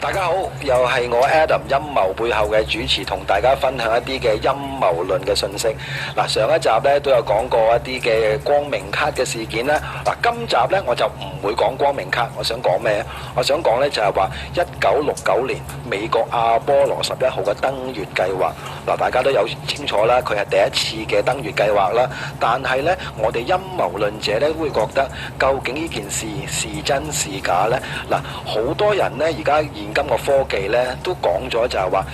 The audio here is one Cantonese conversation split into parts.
大家好，又係我 Adam 陰謀背後嘅主持，同大家分享一啲嘅陰謀論嘅信息。嗱，上一集咧都有講過一啲嘅光明卡嘅事件啦。嗱，今集咧我就唔會講光明卡，我想講咩？我想講咧就係話1969年美國阿波羅11號嘅登月計劃。嗱，大家都有清楚啦，佢係第一次嘅登月計劃啦。但係咧，我哋陰謀論者咧會覺得，究竟呢件事是真是假咧？嗱，好多人咧而家現今個科技咧都講咗就係話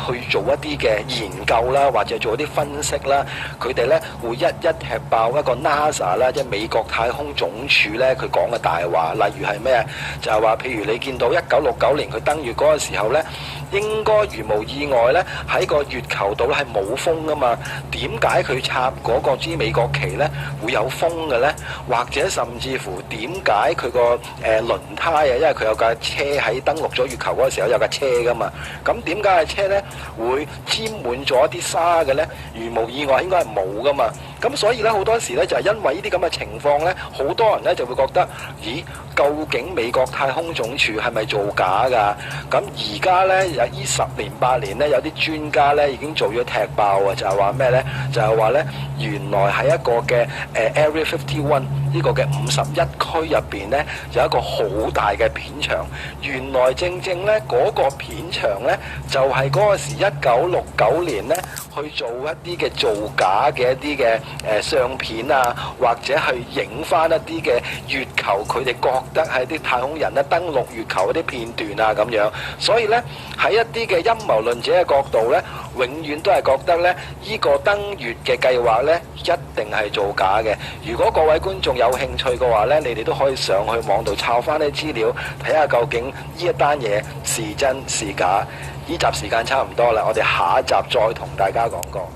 去做一啲嘅研究啦，或者做一啲分析啦，佢哋咧會一踢爆一個 NASA 啦，即係美國太空總署咧佢講嘅大話。例如係咩？就係話，譬如你見到1969年佢登月嗰個時候咧，應該如無意外咧喺個月球度咧係冇風噶嘛？點解佢插嗰個支美國旗咧會有風嘅咧？或者甚至乎點解佢個輪胎啊，因為佢有架車喺登陸咗月球嗰個時候有架車噶嘛？咁點解架車咧會沾滿咗一啲沙嘅咧？如無意外應該係冇噶嘛？咁所以咧好多時咧就係因為呢啲咁嘅情況咧，好多人咧就會覺得，咦，究竟美國太空總署係咪造假㗎？咁而家咧有呢10年8年咧，有啲專家咧已經做咗踢爆啊，就係話咩咧？就係話咧，原來喺一個嘅Area 51呢個嘅51區入邊咧，有一個好大嘅片場。原來正咧嗰個片場咧，就係嗰個時1969年咧去做一啲嘅造假嘅一啲嘅相片啊，或者去影翻一啲嘅月球，佢哋覺得係啲太空人咧登陸月球嗰啲片段啊咁樣。所以咧喺一啲嘅陰謀論者嘅角度咧，永遠都係覺得咧呢個登月嘅計劃咧一定係造假嘅。如果各位觀眾有興趣嘅話咧，你哋都可以上去網度抄翻啲資料，睇下究竟呢一單嘢是真是假。呢集時間差唔多啦，我哋下一集再同大家講過。